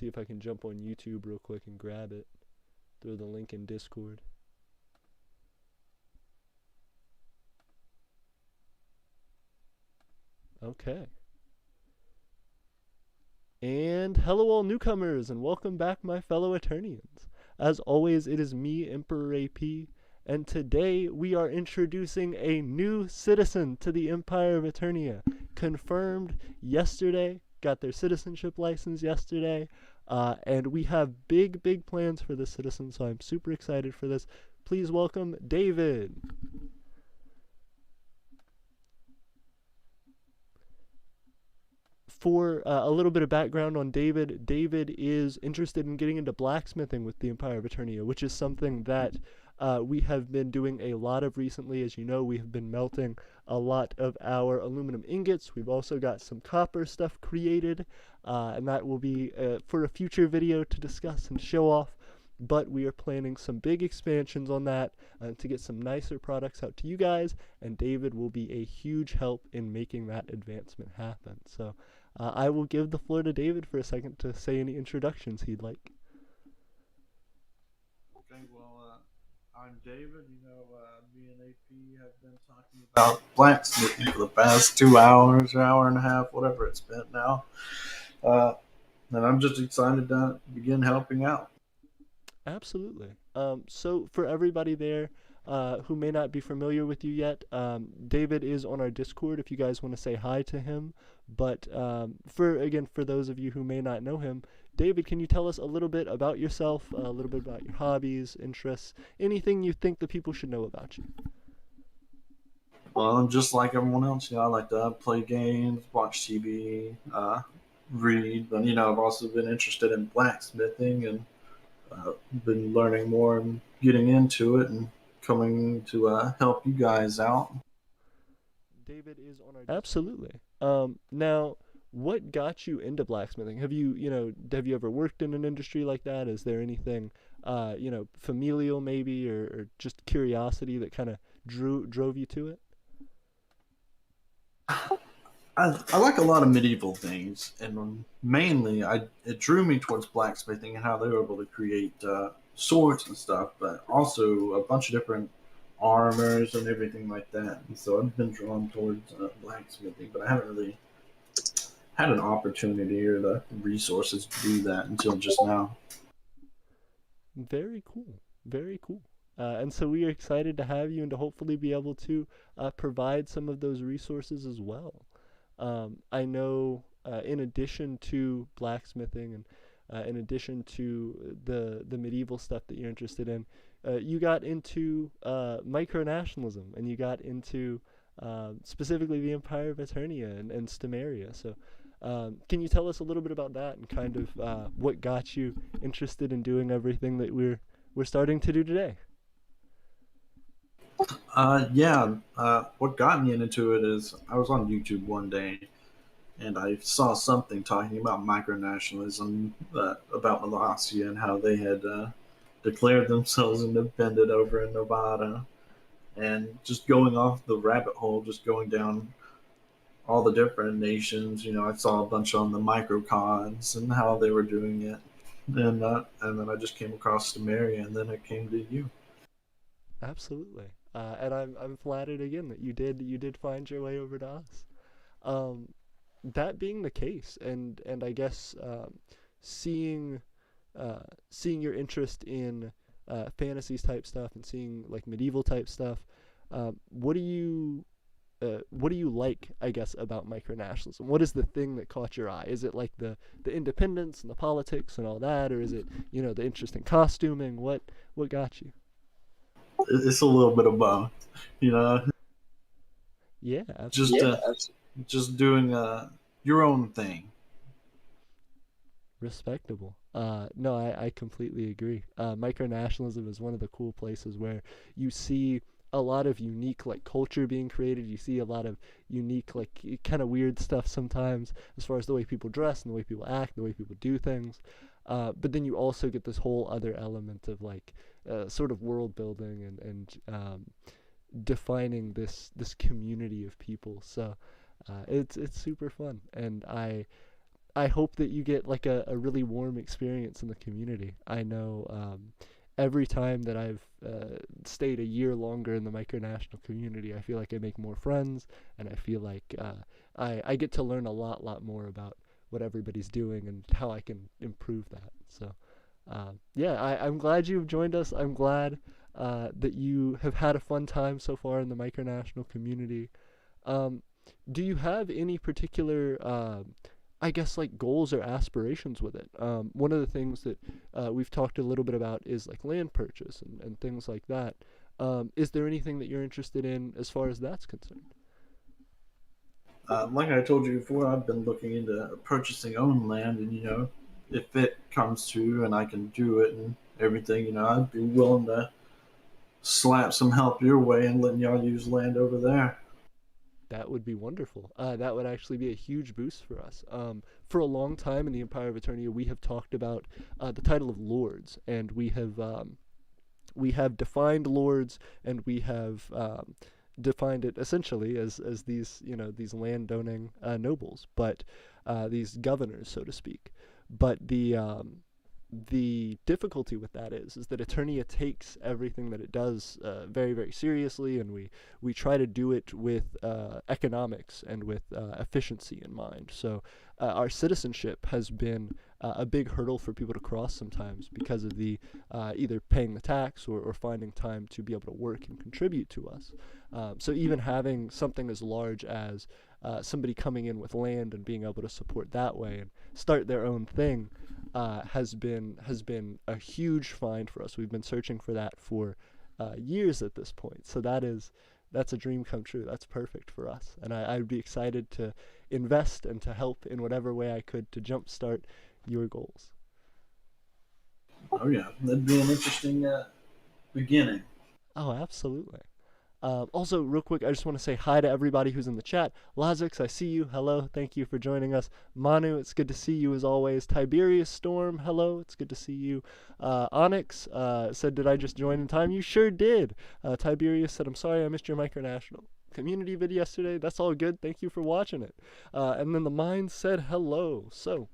see if I can jump on YouTube real quick and grab it. Throw the link in Discord. Okay. And hello all newcomers, and welcome back my fellow Eternians. As always, it is me, Emperor AP, and today we are introducing a new citizen to the Empire of Aeternia. Confirmed yesterday, got their citizenship license yesterday, and we have big plans for this citizen, so I'm super excited for this. Please welcome David. For a little bit of background on David, David is interested in getting into blacksmithing with the Empire of Aeternia, which is something that we have been doing a lot of recently. As you know, we have been melting a lot of our aluminum ingots. We've also got some copper stuff created, and that will be for a future video to discuss and show off. But we are planning some big expansions on that to get some nicer products out to you guys, and David will be a huge help in making that advancement happen. So I will give the floor to David for a second to say any introductions he'd like. Okay, well, I'm David. Me and AP have been talking about blacksmithing for the past 2 hours, hour and a half, whatever it's been now. Uh, and I'm just excited to begin helping out. Absolutely. So for everybody there who may not be familiar with you yet, David is on our Discord if you guys want to say hi to him. But for those of you who may not know him, David, can you tell us a little bit about yourself, a little bit about your hobbies, interests, anything you think the people should know about you? Well, I'm just like everyone else. I like to play games, watch TV, read. But, I've also been interested in blacksmithing and been learning more and getting into it and coming to help you guys out. David is on our Absolutely. Now, what got you into blacksmithing? Have you ever worked in an industry like that? Is there anything, familial maybe, or just curiosity that kind of drove you to it? I like a lot of medieval things, and mainly it drew me towards blacksmithing and how they were able to create swords and stuff, but also a bunch of different armors and everything like that. And so I've been drawn towards blacksmithing, but I haven't really had an opportunity or the resources to do that until just now. Very cool. Very cool. And so we are excited to have you and to hopefully be able to provide some of those resources as well. I know, in addition to blacksmithing and in addition to the medieval stuff that you're interested in, you got into micronationalism and you got into specifically the Empire of Aeternia and Stemeria. So, can you tell us a little bit about that and kind of what got you interested in doing everything that we're starting to do today? Yeah, what got me into it is I was on YouTube one day and I saw something talking about micronationalism, about Malasia and how they had declared themselves independent over in Nevada. And just going off the rabbit hole, just going down all the different nations, I saw a bunch on the microcons and how they were doing it. And then I just came across Samaria, and then I came to you. Absolutely. And I'm flattered again that you did find your way over to us. Um, that being the case, and I guess seeing seeing your interest in fantasies type stuff and seeing like medieval type stuff, what do you like, I guess, about micronationalism? What is the thing that caught your eye? Is it like the independence and the politics and all that, or is it the interesting costuming? What got you? It's a little bit of both, you know, Yeah, just absolutely. just doing your own thing. Respectable. No, I completely agree. Micronationalism is one of the cool places where you see a lot of unique like culture being created. You see a lot of unique like kind of weird stuff sometimes as far as the way people dress and the way people act, the way people do things. But then you also get this whole other element of like sort of world building and defining this community of people. So it's super fun, and I hope that you get like a really warm experience in the community. I know every time that I've stayed a year longer in the micronational community, I feel like I make more friends, and I feel like I get to learn a lot more about what everybody's doing and how I can improve that. So, yeah, I'm glad you've joined us. I'm glad that you have had a fun time so far in the micronational community. Um, do you have any particular, I guess, like goals or aspirations with it? One of the things that we've talked a little bit about is like land purchase and things like that. Is there anything that you're interested in as far as that's concerned? Like I told you before, I've been looking into purchasing own land, and if it comes to and I can do it and everything, I'd be willing to slap some help your way and letting y'all use land over there. That would be wonderful. That would actually be a huge boost for us. For a long time in the Empire of Eternia, we have talked about the title of lords, and we have defined lords, and we have defined it essentially as these these landowning nobles, but these governors, so to speak. But the difficulty with that is that Eternia takes everything that it does very seriously, and we try to do it with economics and with efficiency in mind. So our citizenship has been a big hurdle for people to cross sometimes because of the either paying the tax or finding time to be able to work and contribute to us. So even having something as large as somebody coming in with land and being able to support that way and start their own thing has been a huge find for us. We've been searching for that for years at this point. So that's a dream come true. That's perfect for us, and I'd be excited to invest and to help in whatever way I could to jumpstart your goals. Oh yeah, that'd be an interesting beginning. Oh, absolutely. Also, real quick, I just want to say hi to everybody who's in the chat. Lazix, I see you. Hello. Thank you for joining us. Manu, it's good to see you as always. Tiberius Storm, hello. It's good to see you. Onyx said, did I just join in time? You sure did. Tiberius said, I'm sorry I missed your micronational community vid yesterday. That's all good. Thank you for watching it. And then the Mind said hello. So,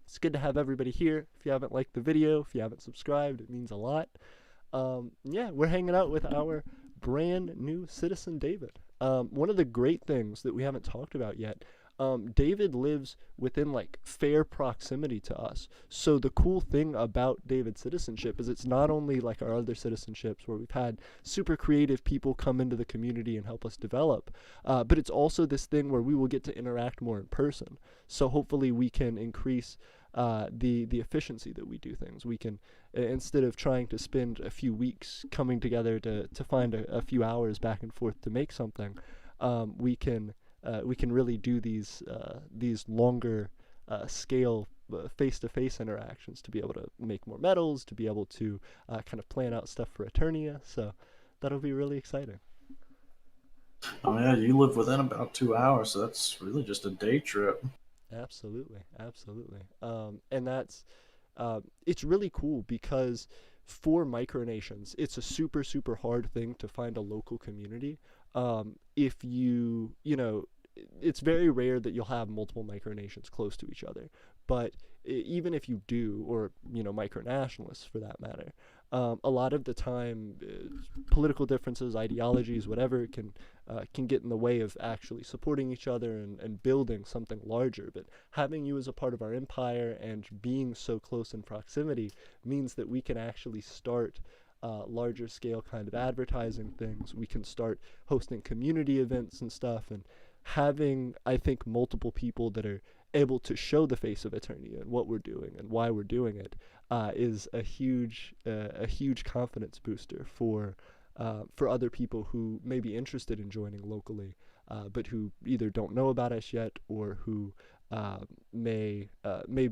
it's good to have everybody here. If you haven't liked the video, if you haven't subscribed, it means a lot. Yeah, we're hanging out with our brand new citizen, David. One of the great things that we haven't talked about yet, David lives within like fair proximity to us. So the cool thing about David's citizenship is it's not only like our other citizenships where we've had super creative people come into the community and help us develop, but it's also this thing where we will get to interact more in person. So hopefully we can increase the efficiency that we do things. We can, instead of trying to spend a few weeks coming together to find a few hours back and forth to make something, we can really do these longer scale face-to-face interactions to be able to make more medals, to be able to kind of plan out stuff for Eternia. So that'll be really exciting. Oh yeah, you live within about 2 hours, so that's really just a day trip. Absolutely. And that's it's really cool because for micronations, it's a super hard thing to find a local community. If it's very rare that you'll have multiple micronations close to each other. But even if you do, or micronationalists for that matter, a lot of the time, political differences, ideologies, whatever, can get in the way of actually supporting each other and building something larger. But having you as a part of our empire and being so close in proximity means that we can actually start larger scale kind of advertising things. We can start hosting community events and stuff, and having, I think, multiple people that are able to show the face of Eternia and what we're doing and why we're doing it is a huge confidence booster for other people who may be interested in joining locally, but who either don't know about us yet or who may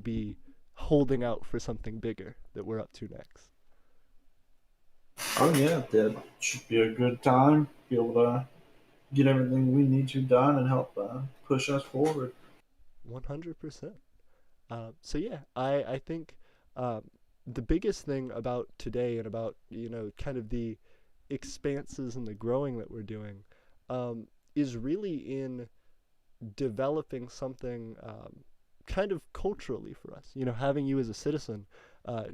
be holding out for something bigger that we're up to next. Oh yeah, that should be a good time. Be able to get everything we need to done and help push us forward. 100%. So yeah, I think the biggest thing about today and about kind of the expanses and the growing that we're doing is really in developing something kind of culturally for us. Having you as a citizen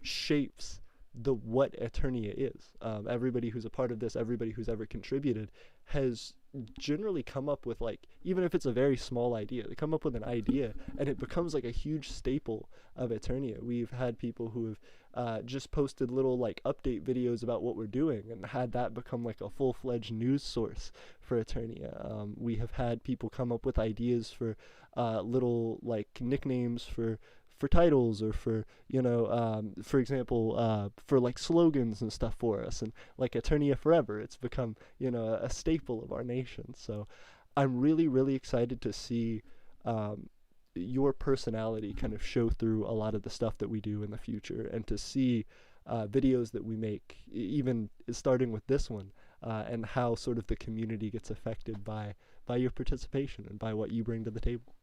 shapes what Eternia is. Everybody who's a part of this, everybody who's ever contributed, has generally come up with, like, even if it's a very small idea, they come up with an idea and it becomes like a huge staple of Eternia. We've had people who have just posted little like update videos about what we're doing and had that become like a full-fledged news source for Eternia. We have had people come up with ideas for little like nicknames for titles, or for example, for like slogans and stuff for us, and like Eternia Forever, it's become a staple of our nation. So I'm really, really excited to see your personality kind of show through a lot of the stuff that we do in the future, and to see videos that we make, even starting with this one, and how sort of the community gets affected by your participation and by what you bring to the table.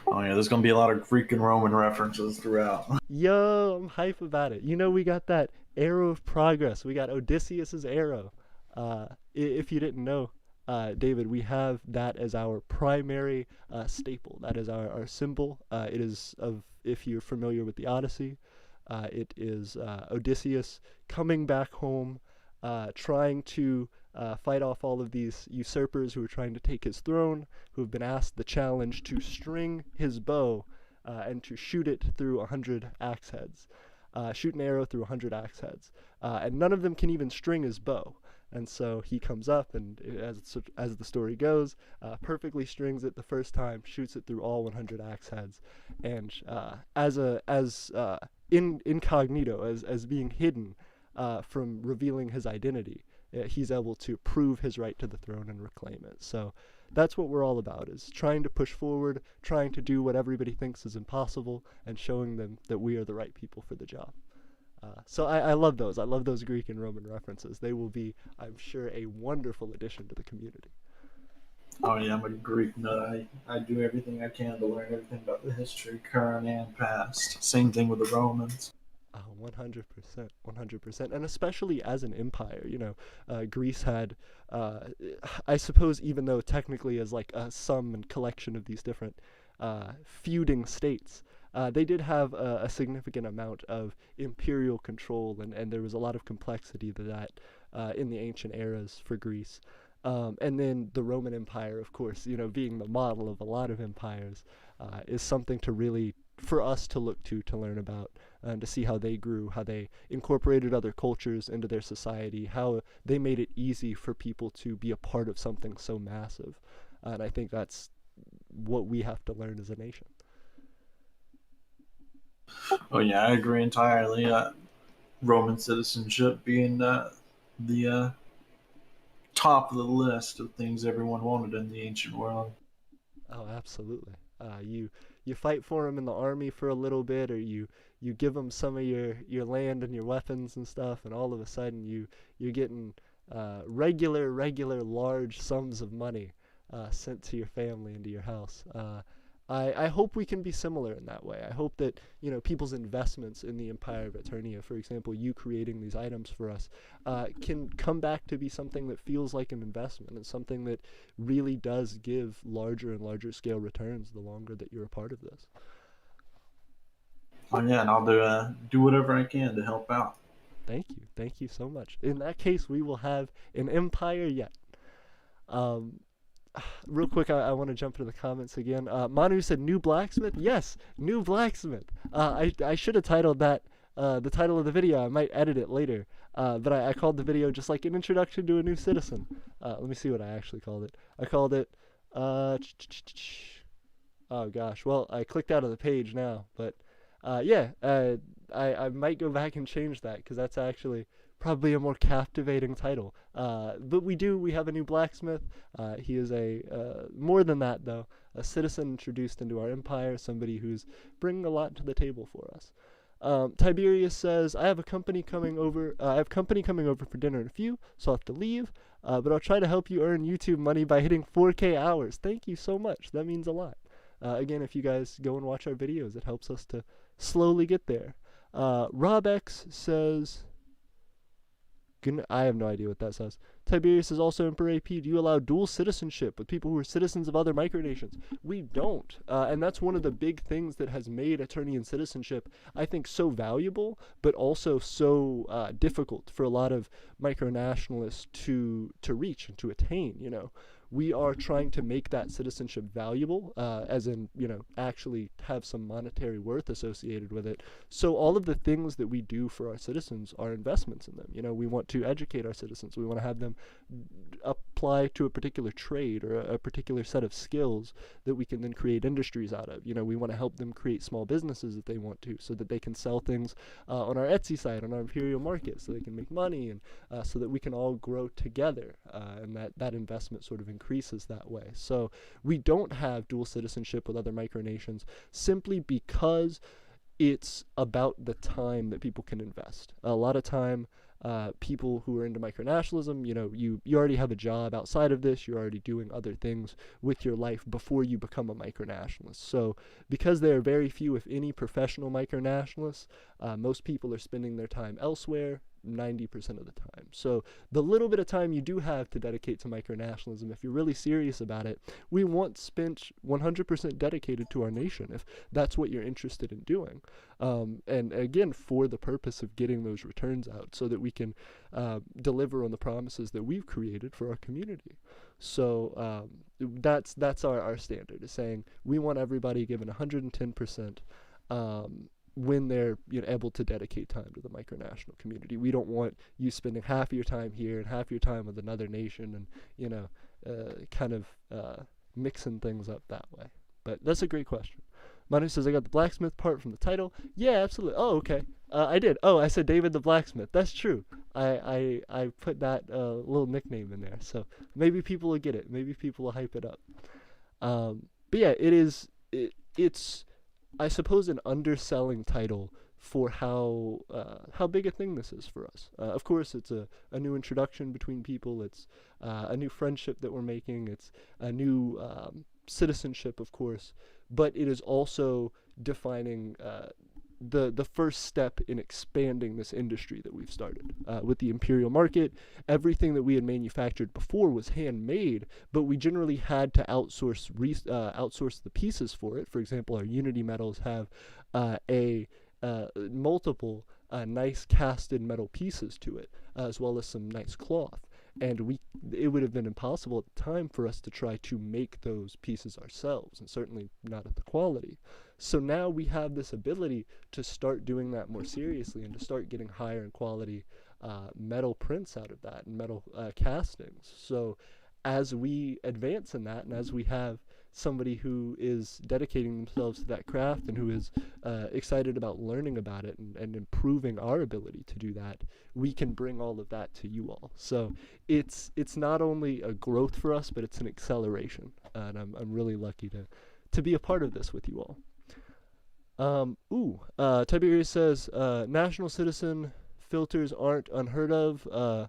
Oh yeah, there's gonna be a lot of Greek and Roman references throughout. Yo, I'm hype about it. We got that arrow of progress. We got Odysseus's arrow. If you didn't know, David, we have that as our primary staple. That is our symbol. It is if you're familiar with the Odyssey, it is Odysseus coming back home, trying to fight off all of these usurpers who are trying to take his throne, who have been asked the challenge to string his bow and to shoot it through 100 axe heads. Shoot an arrow through 100 axe heads. And none of them can even string his bow. And so he comes up, and as the story goes, perfectly strings it the first time, shoots it through all 100 axe heads, and as incognito, as being hidden from revealing his identity, he's able to prove his right to the throne and reclaim it. So that's what we're all about, is trying to push forward, trying to do what everybody thinks is impossible, and showing them that we are the right people for the job. So I love those. I love those Greek and Roman references. They will be, I'm sure, a wonderful addition to the community. Oh yeah, I'm a Greek nut. I do everything I can to learn everything about the history, current and past. Same thing with the Romans. 100%, 100%, and especially as an empire, Greece had, I suppose, even though technically as like a sum and collection of these different feuding states, they did have a significant amount of imperial control, and there was a lot of complexity to that in the ancient eras for Greece. And then the Roman Empire, of course, being the model of a lot of empires, is something to really, for us to look to learn about, and to see how they grew, how they incorporated other cultures into their society, how they made it easy for people to be a part of something so massive. And I think that's what we have to learn as a nation. Oh yeah, I agree entirely. Roman citizenship being the top of the list of things everyone wanted in the ancient world. Oh, absolutely. You fight for them in the army for a little bit, or you give them some of your land and your weapons and stuff, and all of a sudden you're getting regular large sums of money sent to your family and to your house. I hope we can be similar in that way. I hope that people's investments in the Empire of Aeternia, for example, you creating these items for us, can come back to be something that feels like an investment, and something that really does give larger and larger scale returns the longer that you're a part of this. Oh yeah, and I'll do whatever I can to help out. Thank you so much. In that case, we will have an empire yet. Um, Real quick, I want to jump into the comments again. Manu said, "New Blacksmith." Yes, New Blacksmith. I should have titled that the title of the video. I might edit it later. But I called the video just like an introduction to a new citizen. Let me see what I actually called it. I called it. Oh gosh. Well, I clicked out of the page now. But yeah, I might go back and change that, because that's actually probably a more captivating title. But we have a new blacksmith. He is more than that though, a citizen introduced into our empire, somebody who's bringing a lot to the table for us. Tiberius says, I have company coming over for dinner in a few, so I'll have to leave, but I'll try to help you earn YouTube money by hitting 4K hours. Thank you so much. That means a lot. Again, if you guys go and watch our videos, it helps us to slowly get there. Rob X says, I have no idea what that says. Tiberius is also Emperor AP. Do you allow dual citizenship with people who are citizens of other micronations? We don't. And that's one of the big things that has made Eternian citizenship, I think, so valuable, but also so difficult for a lot of micronationalists to reach and to attain, We are trying to make that citizenship valuable, as in, actually have some monetary worth associated with it. So all of the things that we do for our citizens are investments in them. We want to educate our citizens. We want to have them apply to a particular trade or a particular set of skills that we can then create industries out of. We want to help them create small businesses if they want to, so that they can sell things on our Etsy site, on our Imperial market, so they can make money, and so that we can all grow together, and that investment sort of increases that way. So we don't have dual citizenship with other micronations simply because it's about the time that people can invest. A lot of time, people who are into micronationalism, you already have a job outside of this. You're already doing other things with your life before you become a micronationalist. So because there are very few, if any, professional micronationalists, most people are spending their time elsewhere 90% of the time. So the little bit of time you do have to dedicate to micronationalism, if you're really serious about it, we want spent 100% dedicated to our nation, if that's what you're interested in doing. And again, for the purpose of getting those returns out so that we can deliver on the promises that we've created for our community. So that's our standard, is saying we want everybody given 110%, when they're able to dedicate time to the micronational community. We don't want you spending half of your time here and half your time with another nation, and kind of mixing things up that way. But that's a great question. Manu says, I got the blacksmith part from the title. Yeah, absolutely. Oh, okay. I did. Oh, I said David the blacksmith. That's true. I put that little nickname in there, so maybe people will get it. Maybe people will hype it up. But yeah, it's I suppose an underselling title for how big a thing this is for us. Of course, it's a new introduction between people. It's a new friendship that we're making. It's a new citizenship, of course, but it is also defining the first step in expanding this industry that we've started. With the Imperial market, everything that we had manufactured before was handmade, but we generally had to outsource the pieces for it. For example, our Unity metals have multiple nice casted metal pieces to it, as well as some nice cloth. And it would have been impossible at the time for us to try to make those pieces ourselves, and certainly not at the quality. So now we have this ability to start doing that more seriously, and to start getting higher in quality metal prints out of that, and metal castings. So as we advance in that, and as we have somebody who is dedicating themselves to that craft, and who is excited about learning about it, and improving our ability to do that, we can bring all of that to you all. So it's not only a growth for us, but it's an acceleration, and I'm really lucky to be a part of this with you all. Tiberius says, national citizen filters aren't unheard of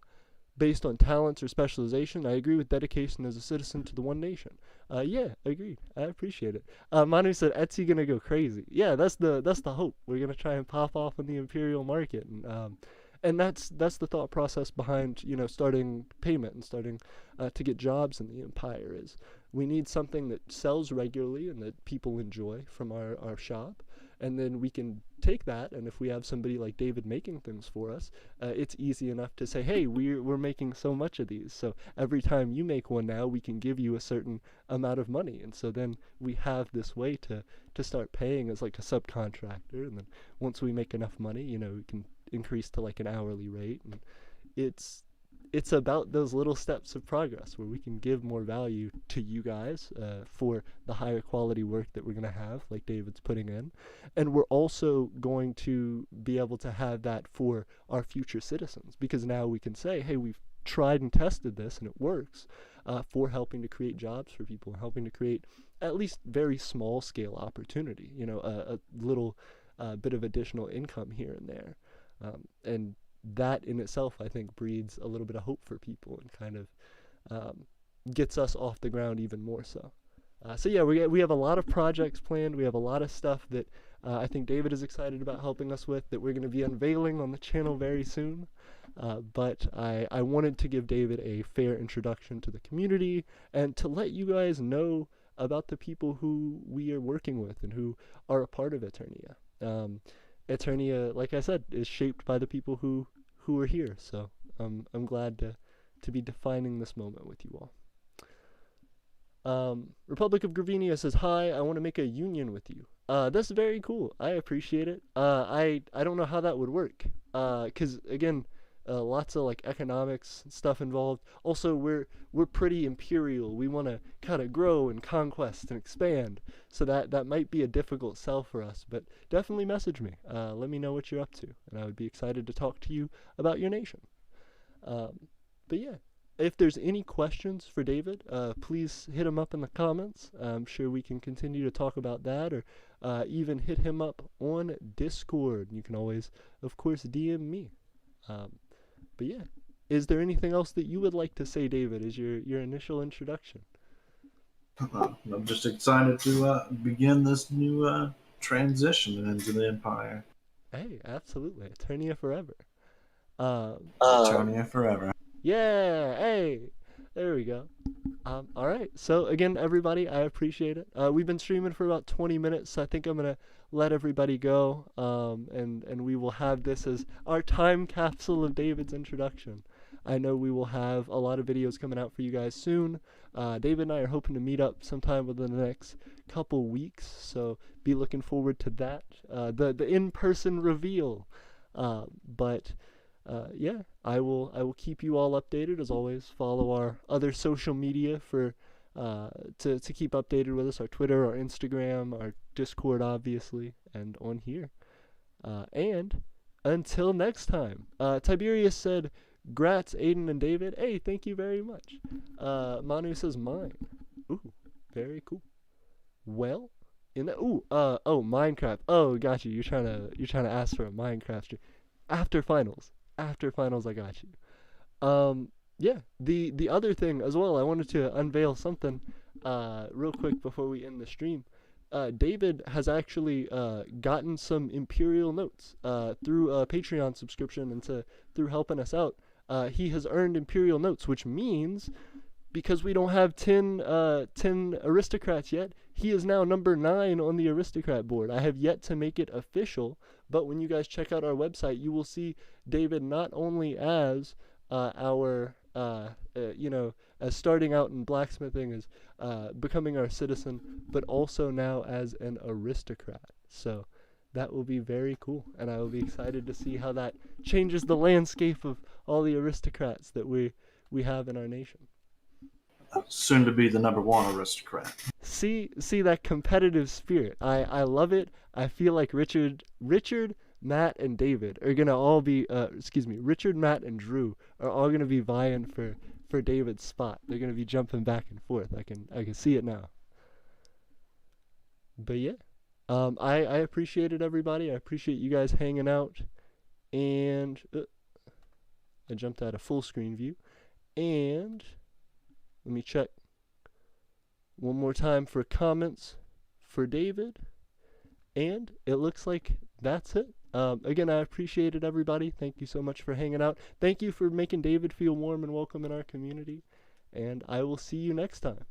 based on talents or specialization. I agree with dedication as a citizen to the one nation. Yeah, agreed. I appreciate it. Manu said, Etsy gonna go crazy. Yeah, that's the hope. We're gonna try and pop off on the Imperial market, and that's the thought process behind starting payment and starting to get jobs in the Empire. Is we need something that sells regularly and that people enjoy from our shop, and then we can take that, and if we have somebody like David making things for us, it's easy enough to say, hey, we're making so much of these, so every time you make one now, we can give you a certain amount of money. And so then we have this way to start paying as like a subcontractor, and then once we make enough money, we can increase to like an hourly rate. And it's about those little steps of progress where we can give more value to you guys for the higher quality work that we're going to have, like David's putting in. And we're also going to be able to have that for our future citizens, because now we can say, hey, we've tried and tested this and it works, for helping to create jobs for people, helping to create at least very small scale opportunity, a little bit of additional income here and there. And that in itself, I think, breeds a little bit of hope for people, and kind of gets us off the ground even more so. So yeah, we have a lot of projects planned. We have a lot of stuff that I think David is excited about helping us with, that we're going to be unveiling on the channel very soon. But I wanted to give David a fair introduction to the community and to let you guys know about the people who we are working with and who are a part of Aeternia. Aeternia, like I said, is shaped by the people who are here. So I'm glad to be defining this moment with you all. Republic of Gravinia says, hi, I want to make a union with you. That's very cool. I appreciate it. I don't know how that would work. Cause again, lots of like economics stuff involved. Also, we're pretty imperial. We want to kind of grow and conquest and expand. So that might be a difficult sell for us, but definitely message me. Let me know what you're up to, and I would be excited to talk to you about your nation. But yeah, if there's any questions for David, please hit him up in the comments. I'm sure we can continue to talk about that, or even hit him up on Discord. You can always, of course, DM me. But yeah, is there anything else that you would like to say, David, as your initial introduction? I'm just excited to begin this new transition into the Empire. Hey, absolutely. Aeternia forever. Eternia forever. Yeah, hey, there we go. All right, so again, everybody, I appreciate it. We've been streaming for about 20 minutes, so I think I'm going to let everybody go, and we will have this as our time capsule of David's introduction. I know we will have a lot of videos coming out for you guys soon. David and I are hoping to meet up sometime within the next couple weeks, so be looking forward to that, the in-person reveal. But yeah, I will keep you all updated as always. Follow our other social media for to keep updated with us, our Twitter, our Instagram, our Discord, obviously, and on here. And until next time, Tiberius said, "Grats, Aiden and David." Hey, thank you very much. Manu says, "Mine." Ooh, very cool. Well, in the Minecraft. Oh, got you. You're trying to ask for a Minecraft stream after finals. After finals, I got you. Yeah, the other thing as well, I wanted to unveil something real quick before we end the stream. David has actually gotten some Imperial notes through a Patreon subscription and through helping us out. He has earned Imperial notes, which means, because we don't have 10 aristocrats yet, he is now number 9 on the aristocrat board. I have yet to make it official, but when you guys check out our website, you will see David not only as our as starting out in blacksmithing, as becoming our citizen, but also now as an aristocrat. So that will be very cool, and I will be excited to see how that changes the landscape of all the aristocrats that we have in our nation. Soon to be the number 1 aristocrat. See that competitive spirit. I love it. I feel like Richard, Matt, and David are gonna all be Richard, Matt, and Drew are all gonna be vying for David's spot. They're gonna be jumping back and forth. I can see it now. But yeah, I appreciate it, everybody. I appreciate you guys hanging out, and I jumped out of full screen view, and let me check one more time for comments for David, and it looks like that's it. Again, I appreciate it, everybody. Thank you so much for hanging out. Thank you for making David feel warm and welcome in our community, and I will see you next time.